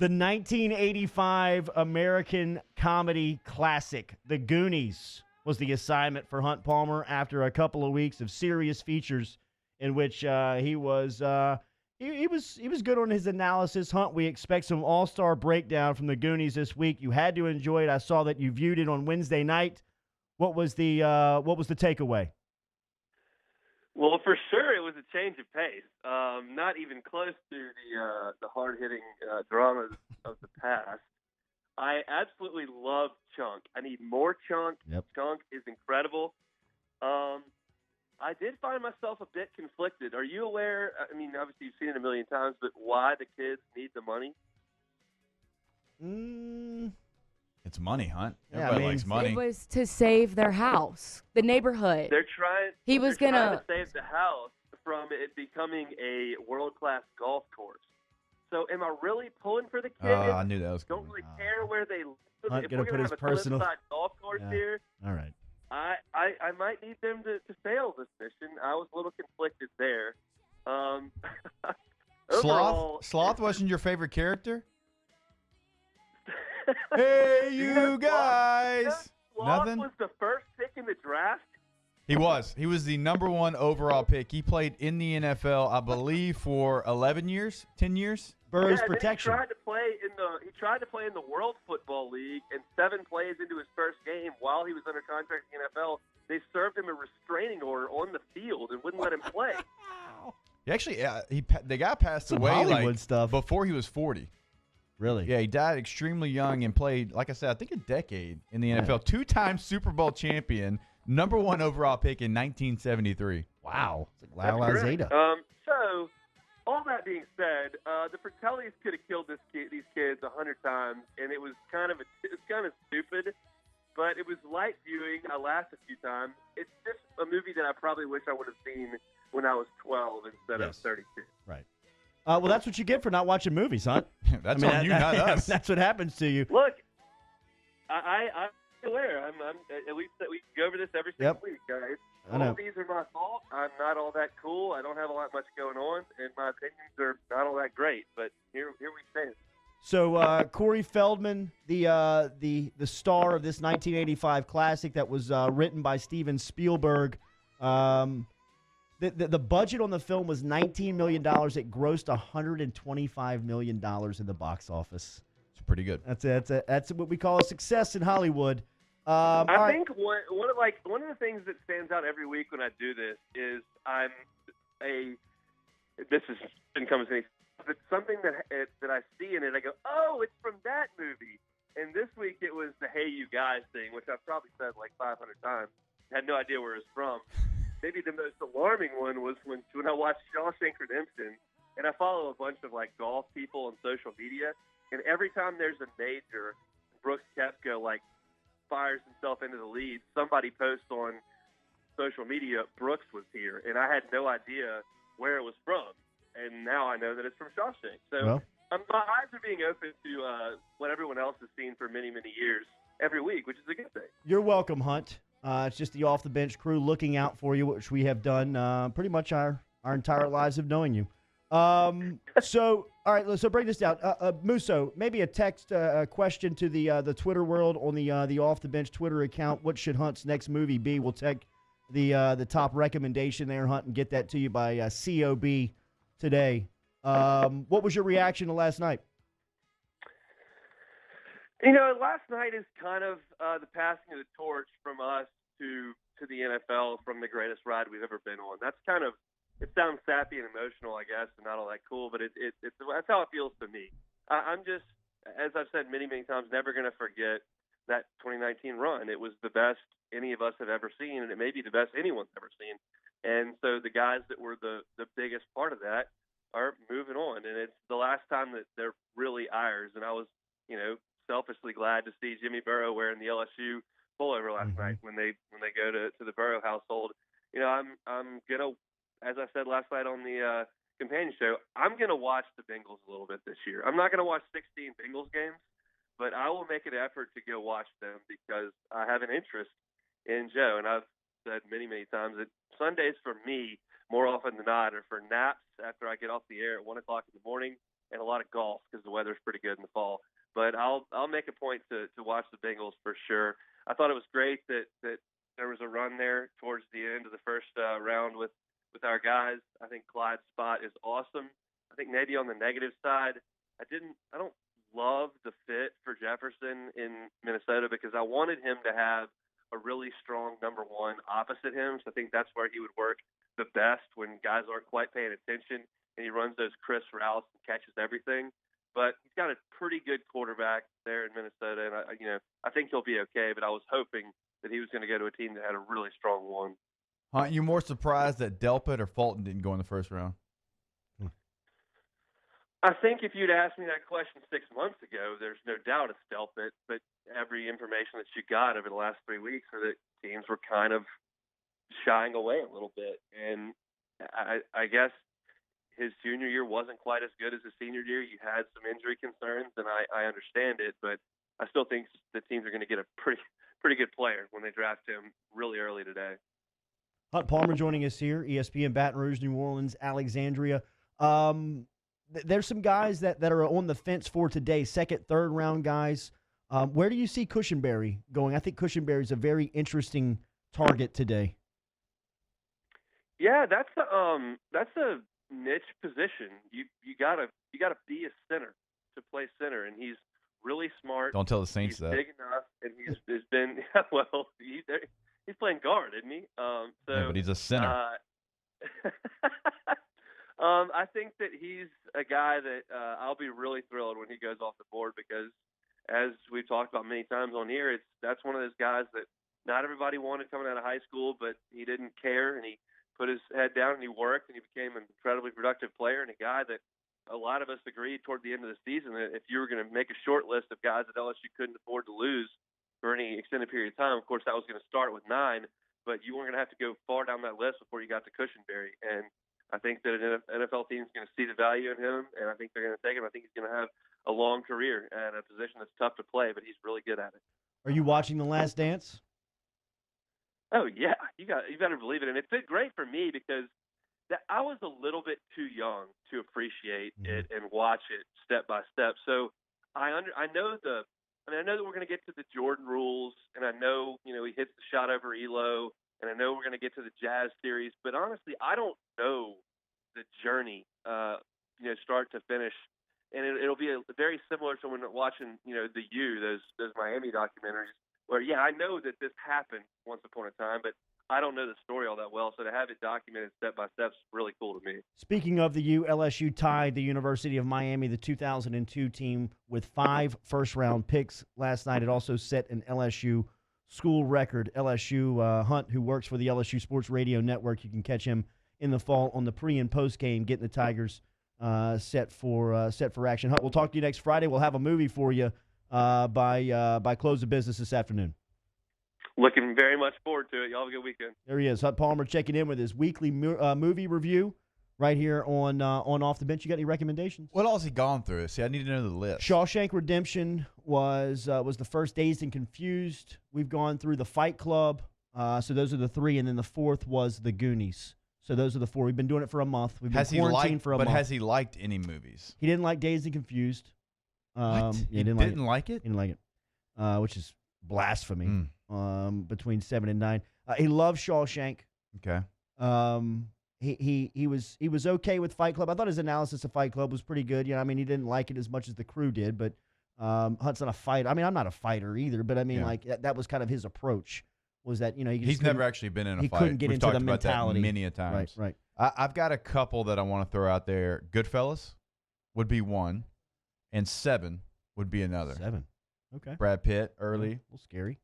The 1985 American comedy classic, The Goonies, was the assignment for Hunt Palmer after a couple of weeks of serious features in which he was good on his analysis. Hunt, we expect some all-star breakdown from The Goonies this week. You had to enjoy it. I saw that you viewed it on Wednesday night. What was the takeaway? Well, for sure, it was a change of pace. Not even close to the hard-hitting dramas of the past. I absolutely love Chunk. I need more Chunk. Yep. Chunk is incredible. I did find myself a bit conflicted. Are you aware? I mean, obviously you've seen it a million times, but why the kids need the money? It's money, Hunt. Yeah, Everybody likes money. It was to save their house, the neighborhood. They're trying. He was trying gonna to save the house from it becoming a world-class golf course. So, am I really pulling for the kids? Oh, I knew that was Don't coming. really care where they live. Hunt If gonna we're put gonna his have a personal- cliffside golf course Yeah. here, All right. I might need them to fail this mission. I was a little conflicted there. Overall, Sloth wasn't your favorite character? Hey, you guys! Sloth Nothing? was the first pick in the draft. He was. He was the number 1 overall pick. He played in the NFL, I believe, for 11 years, 10 years. Burrow's Yeah, protection. He tried to play in the World Football League, and 7 plays into his first game while he was under contract in the NFL, they served him a restraining order on the field and wouldn't let him play. He actually, the guy passed Some away Hollywood stuff. before he was 40. Really? Yeah, he died extremely young and played, like I said, I think a decade in the NFL. 2-time Super Bowl champion, number 1 overall pick in 1973. Wow. It's like That's Lyle correct. Alzada. So, all that being said, the Fratellis could have killed these kids 100 times, and it was kind of stupid, but it was light viewing. I laughed a few times. It's just a movie that I probably wish I would have seen when I was 12 instead of 32. Right. Well, that's what you get for not watching movies, huh? That's on you, not us. That's what happens to you. Look, I'm aware. I'm at least that we go over this every single week, guys. I know. All these are my fault. I'm not all that cool. I don't have a lot much going on, and my opinions are not all that great. But here we stand. So Corey Feldman, the star of this 1985 classic that was written by Steven Spielberg. The budget on the film was $19 million. It grossed $125 million in the box office. It's pretty good. That's what we call a success in Hollywood. I think one of the things that stands out every week when I do this is didn't come as any, but something that I see in it, I go, oh, it's from that movie. And this week it was the Hey You Guys thing, which I've probably said like 500 times. Had no idea where it was from. Maybe the most alarming one was when I watched Shawshank Redemption, and I follow a bunch of like golf people on social media, and every time there's a major, Brooks Koepka fires himself into the lead, somebody posts on social media, Brooks was here, and I had no idea where it was from, and now I know that it's from Shawshank. So my eyes are being open to what everyone else has seen for many, many years every week, which is a good thing. You're welcome, Hunt. It's just the Off the Bench crew looking out for you, which we have done pretty much our entire lives of knowing you. So, all right, so break this down. Musso, maybe a text question to the Twitter world on the Off the Bench Twitter account. What should Hunt's next movie be? We'll take the top recommendation there, Hunt, and get that to you by COB today. What was your reaction to last night? Last night is kind of the passing of the torch from us to the NFL from the greatest ride we've ever been on. That's kind of, it sounds sappy and emotional, I guess, and not all that cool, but that's how it feels to me. I'm just, as I've said many, many times, never going to forget that 2019 run. It was the best any of us have ever seen, and it may be the best anyone's ever seen. And so the guys that were the biggest part of that are moving on, and it's the last time that they're really ours. And I was, selfishly glad to see Jimmy Burrow wearing the LSU pullover last night when they go to the Burrow household. I'm gonna, as I said last night on the companion show, I'm gonna watch the Bengals a little bit this year. I'm not gonna watch 16 Bengals games, but I will make an effort to go watch them because I have an interest in Joe. And I've said many, many times that Sundays for me, more often than not, are for naps after I get off the air at 1 o'clock in the morning and a lot of golf because the weather's pretty good in the fall. But I'll make a point to watch the Bengals for sure. I thought it was great that there was a run there towards the end of the first round with our guys. I think Clyde's spot is awesome. I think maybe on the negative side, I don't love the fit for Jefferson in Minnesota because I wanted him to have a really strong number one opposite him. So I think that's where he would work the best when guys aren't quite paying attention and he runs those crisp routes and catches everything. But he's got a pretty good quarterback there in Minnesota, and I think he'll be okay. But I was hoping that he was going to go to a team that had a really strong one. Hunt, you more surprised that Delpit or Fulton didn't go in the first round? I think if you'd asked me that question 6 months ago, there's no doubt it's Delpit. But every information that you got over the last 3 weeks are that teams were kind of shying away a little bit. And I guess his junior year wasn't quite as good as his senior year. You had some injury concerns, and I understand it. But I still think the teams are going to get a pretty good player when they draft him really early today. Hunt Palmer joining us here, ESPN Baton Rouge, New Orleans, Alexandria. There's some guys that are on the fence for today, second, third round guys. Where do you see Cushenberry going? I think Cushenberry is a very interesting target today. Yeah, that's a niche position. You gotta be a center to play center, and he's really smart. Don't tell the Saints he's that. Big enough, and he's been well. He's playing guard, isn't he? Yeah, but he's a center. I think that he's a guy that I'll be really thrilled when he goes off the board because, as we've talked about many times on here, that's one of those guys that not everybody wanted coming out of high school, but he didn't care, and he put his head down and he worked, and he became an incredibly productive player and a guy that a lot of us agreed toward the end of the season that if you were going to make a short list of guys that LSU couldn't afford to lose for any extended period of time, of course, that was going to start with 9, but you weren't going to have to go far down that list before you got to Cushenberry. And I think that an NFL team is going to see the value in him, and I think they're going to take him. I think he's going to have a long career at a position that's tough to play, but he's really good at it. Are you watching The Last Dance? Oh, yeah. You better believe it. And it's been great for me because I was a little bit too young to appreciate it and watch it step by step. So I know that we're going to get to the Jordan rules, and I know, he hits the shot over Elo, and I know we're going to get to the Jazz series, but honestly, I don't know the journey, start to finish. And it'll be very similar to when watching, the U, those Miami documentaries, where, yeah, I know that this happened once upon a time, but I don't know the story all that well. So to have it documented step by step is really cool to me. Speaking of the U, LSU tied the University of Miami, the 2002 team, with 5 first-round picks last night. It also set an LSU school record. LSU Hunt, who works for the LSU Sports Radio Network, you can catch him in the fall on the pre- and post-game, getting the Tigers set for action. Hunt, we'll talk to you next Friday. We'll have a movie for you by close of business this afternoon. Looking very much forward to it. Y'all have a good weekend. There he is, Hunt Palmer, checking in with his weekly movie review right here on Off the Bench. You got any recommendations? What else has he gone through? See, I need to know the list. Shawshank Redemption was the first. Dazed and Confused. We've gone through The Fight Club. So those are the 3, and then the 4th was The Goonies. So those are the 4. We've been doing it for a month. We've been quarantined for a month. But has he liked any movies? He didn't like Dazed and Confused. What? He didn't like it? He didn't like it, which is blasphemy. Between 7 and 9. He loves Shawshank. Okay. He was okay with Fight Club. I thought his analysis of Fight Club was pretty good. He didn't like it as much as the crew did, but Hunt's not a fighter. I'm not a fighter either, but that was kind of his approach. Was that he's never actually been in a fight. He couldn't get We've into talked the about mentality that many a times. Right. I've got a couple that I want to throw out there. Goodfellas would be one, and 7 would be another. 7. Okay. Brad Pitt early. A little scary.